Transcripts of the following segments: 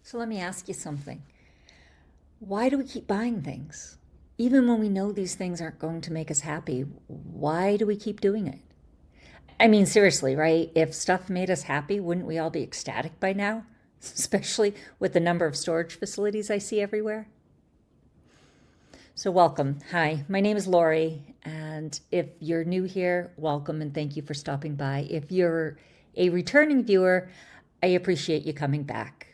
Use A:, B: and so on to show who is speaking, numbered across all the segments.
A: So let me ask you something. Why do we keep buying things? Even when we know these things aren't going to make us happy, why do we keep doing it? I mean, seriously, right? If stuff made us happy, wouldn't we all be ecstatic by now? Especially with the number of storage facilities I see everywhere. So, welcome. Hi, my name is Lori. And if you're new here, welcome and thank you for stopping by. If you're a returning viewer, I appreciate you coming back.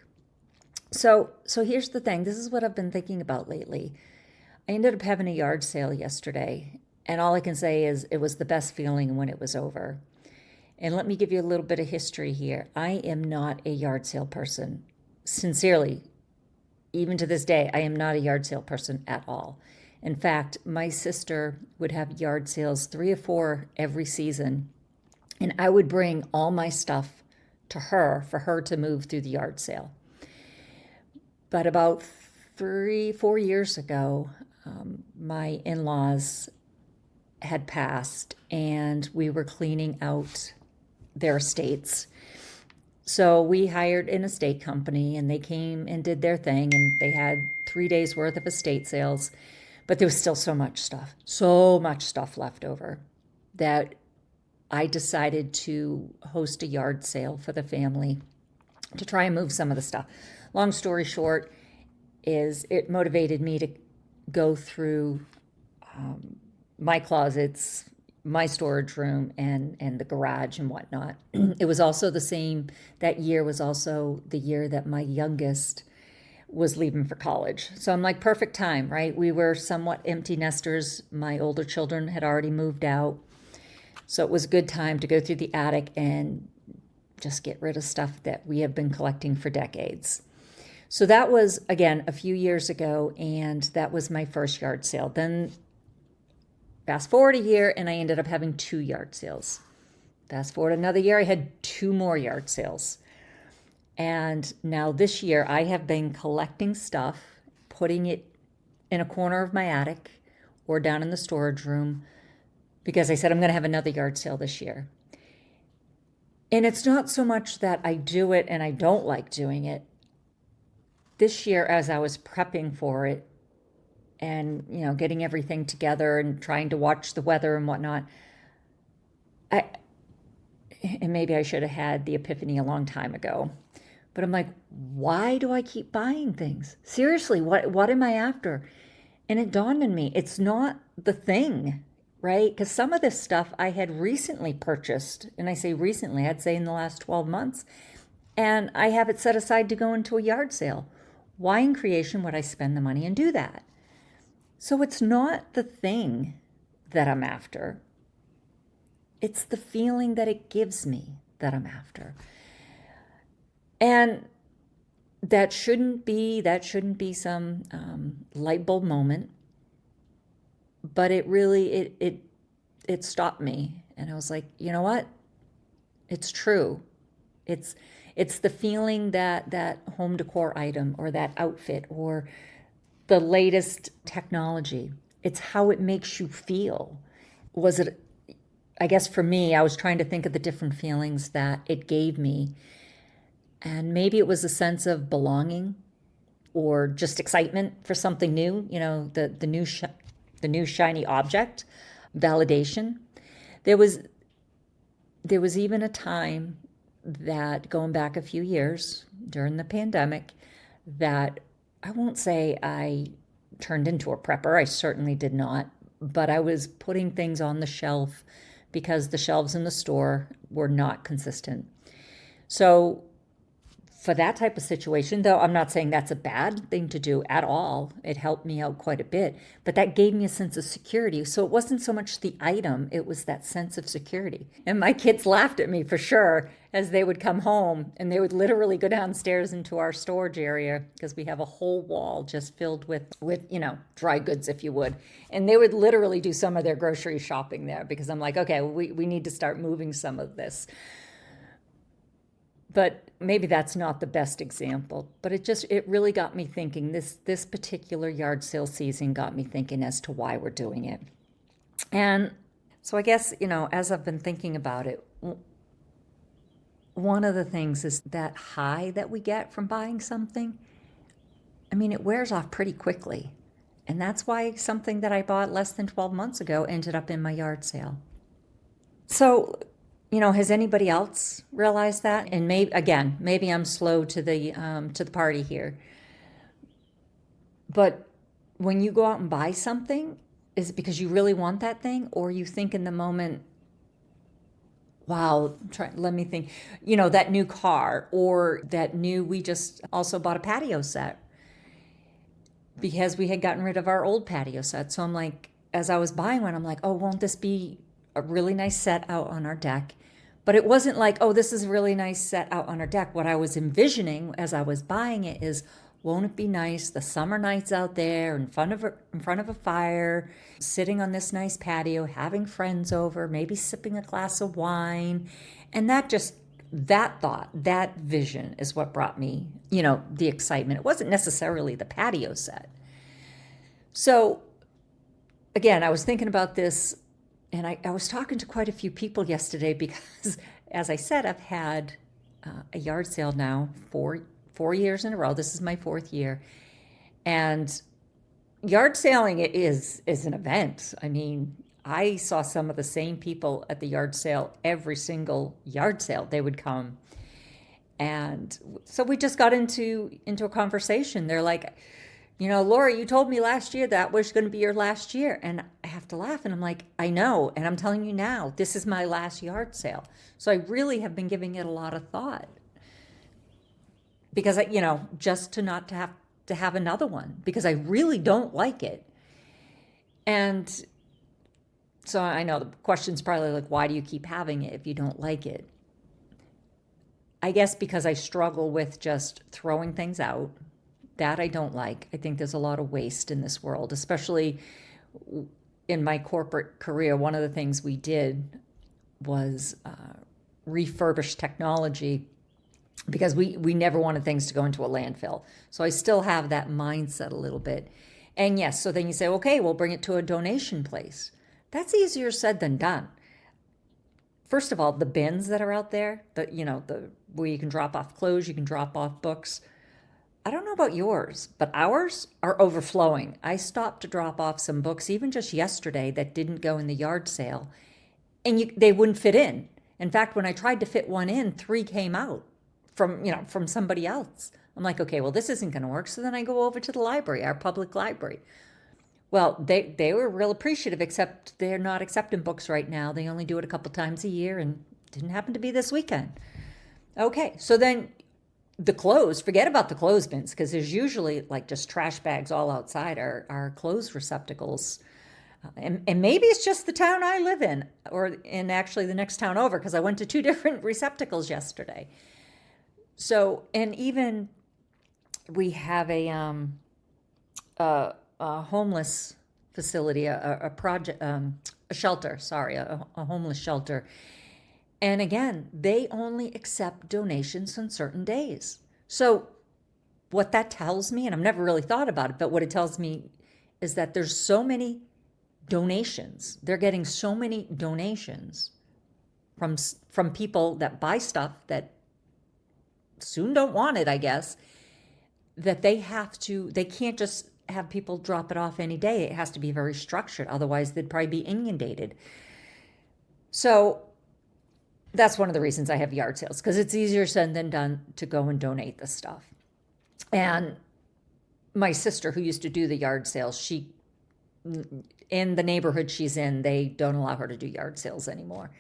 A: So here's the thing. This is what I've been thinking about lately. I ended up having a yard sale yesterday, and all I can say is it was the best feeling when it was over. And let me give you a little bit of history here. I am not a yard sale person. Sincerely, even to this day, I am not a yard sale person at all. In fact, my sister would have yard sales 3 or 4 every season, and I would bring all my stuff to her for her to move through the yard sale. But about 3, 4 years ago, my in laws had passed and we were cleaning out their estates. So we hired an estate company and they came and did their thing and they had 3 days worth of estate sales. But there was still so much stuff left over that I decided to host a yard sale for the family to try and move some of the stuff. Long story short is it motivated me to go through my closets, my storage room, and the garage and whatnot. It was also that year was also the year that my youngest was leaving for college. So I'm like, perfect time, right? We were somewhat empty nesters. My older children had already moved out. So it was a good time to go through the attic and just get rid of stuff that we have been collecting for decades. So that was, again, a few years ago, and that was my first yard sale. Then fast forward a year, and I ended up having 2 yard sales. Fast forward another year, I had 2 more yard sales. And now this year, I have been collecting stuff, putting it in a corner of my attic or down in the storage room, because I said I'm going to have another yard sale this year. And it's not so much that I do it and I don't like doing it. This year, as I was prepping for it and, getting everything together and trying to watch the weather and whatnot, and maybe I should have had the epiphany a long time ago, but I'm like, why do I keep buying things? Seriously, what am I after? And it dawned on me, it's not the thing, right? Because some of this stuff I had recently purchased, and I say recently, I'd say in the last 12 months, and I have it set aside to go into a yard sale. Why in creation would I spend the money and do that? So it's not the thing that I'm after. It's the feeling that it gives me that I'm after. And that shouldn't be some light bulb moment, but it really it stopped me, and I was like, you know what? It's true. It's the feeling that home decor item or that outfit or the latest technology. It's how it makes you feel. I guess for me, I was trying to think of the different feelings that it gave me. And maybe it was a sense of belonging or just excitement for something new, the new shiny object, validation. There was even a time that, going back a few years during the pandemic, that I won't say I turned into a prepper. I certainly did not, but I was putting things on the shelf because the shelves in the store were not consistent. So for that type of situation, though, I'm not saying that's a bad thing to do at all. It helped me out quite a bit, but that gave me a sense of security. So it wasn't so much the item, it was that sense of security. And my kids laughed at me for sure as they would come home and they would literally go downstairs into our storage area because we have a whole wall just filled with dry goods, if you would. And they would literally do some of their grocery shopping there because I'm like, okay, we need to start moving some of this. But maybe that's not the best example, but it really got me thinking. This particular yard sale season got me thinking as to why we're doing it. And so I guess, as I've been thinking about it, one of the things is that high that we get from buying something. I mean, it wears off pretty quickly. And that's why something that I bought less than 12 months ago ended up in my yard sale. So, has anybody else realized that? And maybe I'm slow to the party here. But when you go out and buy something, is it because you really want that thing, or you think in the moment, wow, let me think, that new car, or we just also bought a patio set because we had gotten rid of our old patio set. So I'm like, as I was buying one, I'm like, oh, won't this be a really nice set out on our deck? But it wasn't like, oh, this is a really nice set out on our deck. What I was envisioning as I was buying it is, won't it be nice the summer nights out there in front of a fire, sitting on this nice patio, having friends over, maybe sipping a glass of wine. And that thought, that vision is what brought me, the excitement. It wasn't necessarily the patio set. So again, I was thinking about this, and I was talking to quite a few people yesterday because, as I said, I've had a yard sale now for 4 years in a row. This is my 4th year. And yard sailing is an event. I mean, I saw some of the same people at the yard sale every single yard sale. They would come. And so we just got into a conversation. They're like, Laura, you told me last year that was going to be your last year. And I have to laugh. And I'm like, I know. And I'm telling you now, this is my last yard sale. So I really have been giving it a lot of thought. Because just to not to have another one, because I really don't like it. And so I know the question's probably like, why do you keep having it if you don't like it? I guess because I struggle with just throwing things out. That I don't like. I think there's a lot of waste in this world, especially in my corporate career. One of the things we did was refurbish technology, because we never wanted things to go into a landfill. So I still have that mindset a little bit. And yes, so then you say, okay, we'll bring it to a donation place. That's easier said than done. First of all, the bins that are out there, where you can drop off clothes, you can drop off books. I don't know about yours, but ours are overflowing. I stopped to drop off some books even just yesterday that didn't go in the yard sale, and they wouldn't fit in. In fact, when I tried to fit one in, 3 came out from somebody else. I'm like, okay, well, this isn't going to work. So then I go over to the library, our public library. Well, they were real appreciative, except they're not accepting books right now. They only do it a couple times a year, and didn't happen to be this weekend. Okay, so then the clothes, forget about the clothes bins, because there's usually like just trash bags all outside our clothes receptacles. And maybe it's just the town I live in, or in actually the next town over, because I went to 2 different receptacles yesterday. So, and even we have a homeless facility, a project, a shelter, sorry, a homeless shelter. And again, they only accept donations on certain days. So what that tells me, and I've never really thought about it, but what it tells me is that there's so many donations. They're getting so many donations from people that buy stuff that soon don't want it, I guess, that they can't just have people drop it off any day. It has to be very structured. Otherwise, they'd probably be inundated. So that's one of the reasons I have yard sales, because it's easier said than done to go and donate the stuff. And my sister, who used to do the yard sales, in the neighborhood she's in, they don't allow her to do yard sales anymore.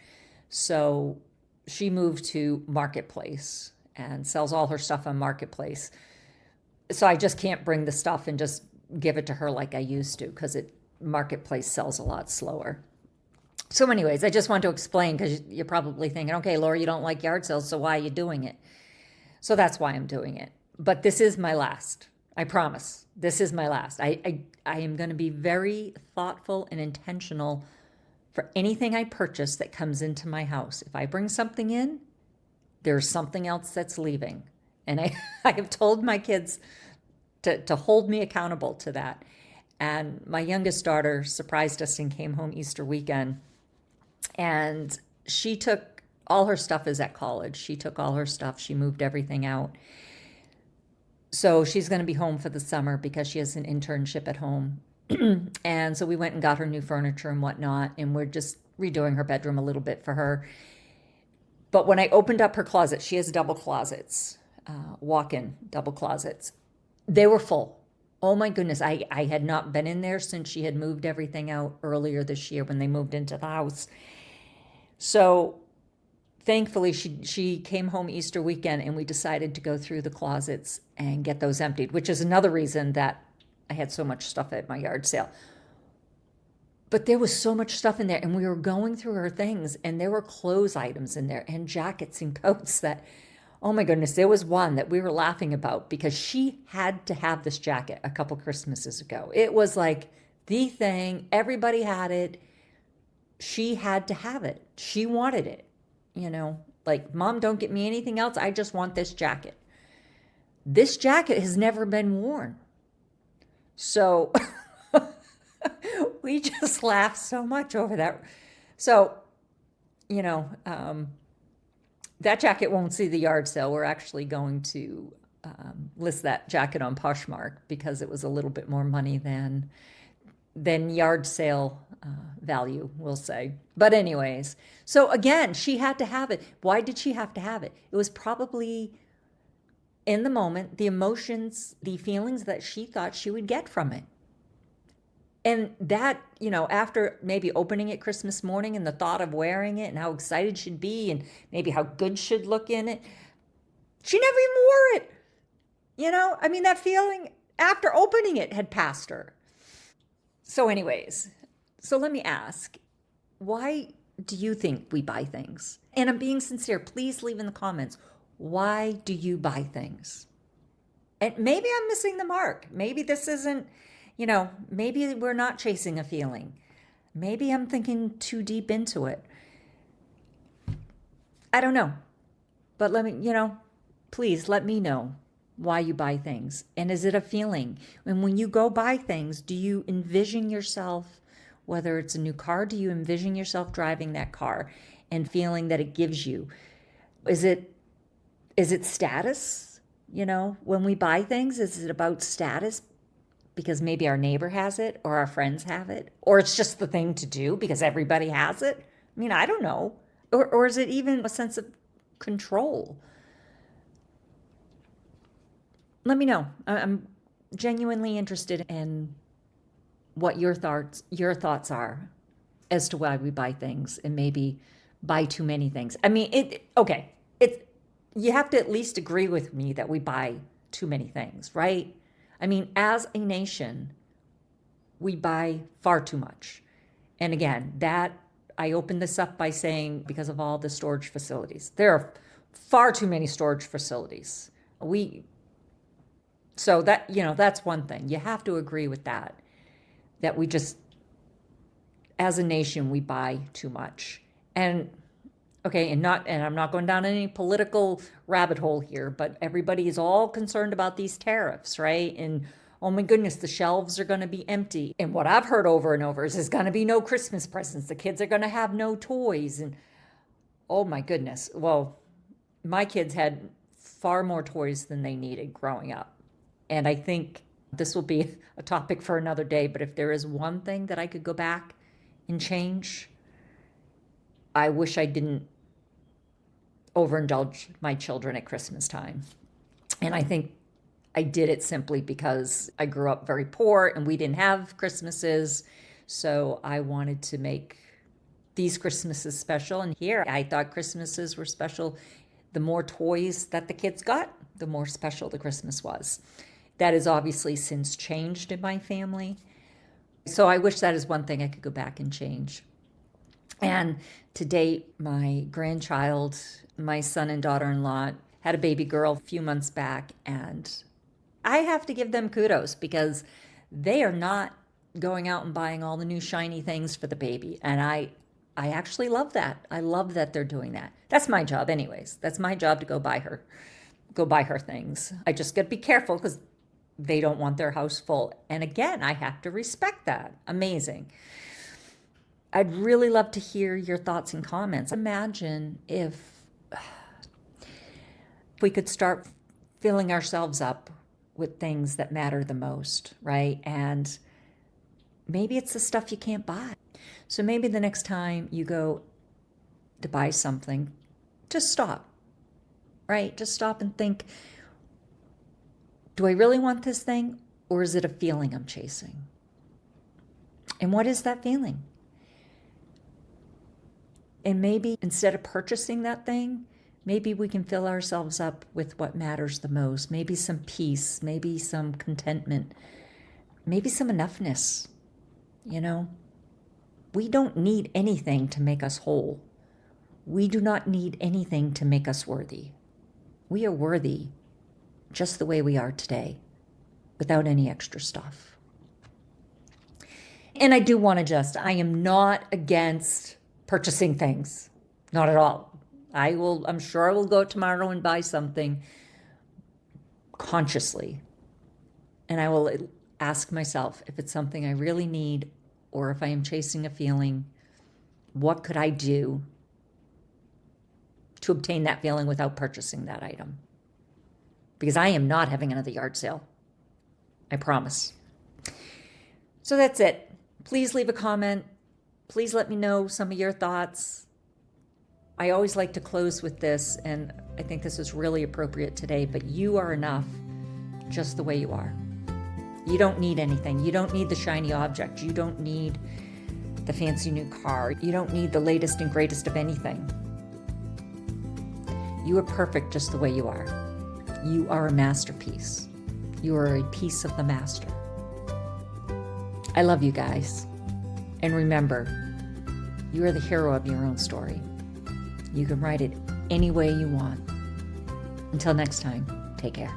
A: So she moved to Marketplace and sells all her stuff on Marketplace. So I just can't bring the stuff and just give it to her like I used to, because Marketplace sells a lot slower. So anyways, I just want to explain, because you're probably thinking, okay, Laura, you don't like yard sales, so why are you doing it? So that's why I'm doing it. But this is my last. I promise. This is my last. I am going to be very thoughtful and intentional for anything I purchase that comes into my house. If I bring something in, there's something else that's leaving. And I have told my kids to hold me accountable to that. And my youngest daughter surprised us and came home Easter weekend. And she took all her stuff is at college. She took all her stuff, she moved everything out. So she's going to be home for the summer because she has an internship at home. And so we went and got her new furniture and whatnot, and we're just redoing her bedroom a little bit for her. But when I opened up her closet, she has double closets, walk-in double closets. They were full. Oh my goodness, I had not been in there since she had moved everything out earlier this year when they moved into the house. So thankfully, she came home Easter weekend and we decided to go through the closets and get those emptied, which is another reason that I had so much stuff at my yard sale. But there was so much stuff in there, and we were going through her things, and there were clothes items in there and jackets and coats that, oh my goodness, there was one that we were laughing about because she had to have this jacket a couple Christmases ago. It was like the thing, everybody had it. She had to have it. She wanted it. Like, Mom, don't get me anything else. I just want this jacket. This jacket has never been worn. So we just laughed so much over that. So, that jacket won't see the yard sale. We're actually going to list that jacket on Poshmark because it was a little bit more money than yard sale value, we'll say. But anyways, so again, she had to have it. Why did she have to have it? It was probably in the moment, the emotions, the feelings that she thought she would get from it. And that, after maybe opening it Christmas morning and the thought of wearing it and how excited she'd be and maybe how good she'd look in it, she never even wore it. That feeling after opening it had passed her. So, anyways, so let me ask, why do you think we buy things? And I'm being sincere. Please leave in the comments. Why do you buy things? And maybe I'm missing the mark. Maybe this isn't, maybe we're not chasing a feeling. Maybe I'm thinking too deep into it. I don't know. But please let me know why you buy things. And is it a feeling? And when you go buy things, do you envision yourself, whether it's a new car, do you envision yourself driving that car and feeling that it gives you? Is it status? When we buy things, is it about status because maybe our neighbor has it or our friends have it? Or it's just the thing to do because everybody has it? I don't know. Or is it even a sense of control? Let me know. I'm genuinely interested in what your thoughts are as to why we buy things and maybe buy too many things. You have to at least agree with me that we buy too many things, right? As a nation, we buy far too much. And again, that I opened this up by saying because of all the storage facilities. There are far too many storage facilities. So that's one thing. You have to agree with that we just, as a nation, we buy too much. And okay, and I'm not going down any political rabbit hole here, but everybody is all concerned about these tariffs, right? And oh my goodness, the shelves are going to be empty. And what I've heard over and over is there's going to be no Christmas presents. The kids are going to have no toys. And oh my goodness. Well, my kids had far more toys than they needed growing up. And I think this will be a topic for another day, but if there is one thing that I could go back and change, I wish I didn't overindulge my children at Christmas time. And I think I did it simply because I grew up very poor and we didn't have Christmases. So I wanted to make these Christmases special. And here I thought Christmases were special. The more toys that the kids got, the more special the Christmas was. That has obviously since changed in my family. So I wish that is one thing I could go back and change. And to date, my grandchild, my son and daughter-in-law had a baby girl a few months back, and I have to give them kudos because they are not going out and buying all the new shiny things for the baby. And I actually love that. I love that they're doing that. That's my job anyways. That's my job to go buy her things. I just got to be careful because they don't want their house full. And again, I have to respect that. Amazing. I'd really love to hear your thoughts and comments. Imagine if we could start filling ourselves up with things that matter the most, right? And maybe it's the stuff you can't buy. So maybe the next time you go to buy something, just stop, right? Just stop and think, do I really want this thing, or is it a feeling I'm chasing? And what is that feeling? And maybe instead of purchasing that thing, maybe we can fill ourselves up with what matters the most. Maybe some peace, maybe some contentment, maybe some enoughness. You know, we don't need anything to make us whole. We do not need anything to make us worthy. We are worthy just the way we are today, without any extra stuff. And I do want to I am not against purchasing things. Not at all. I'm sure I will go tomorrow and buy something consciously. And I will ask myself if it's something I really need, or if I am chasing a feeling, what could I do to obtain that feeling without purchasing that item? Because I am not having another yard sale. I promise. So that's it. Please leave a comment. Please let me know some of your thoughts. I always like to close with this, and I think this is really appropriate today, but you are enough just the way you are. You don't need anything. You don't need the shiny object. You don't need the fancy new car. You don't need the latest and greatest of anything. You are perfect just the way you are. You are a masterpiece. You are a piece of the master. I love you guys. And remember, you are the hero of your own story. You can write it any way you want. Until next time, take care.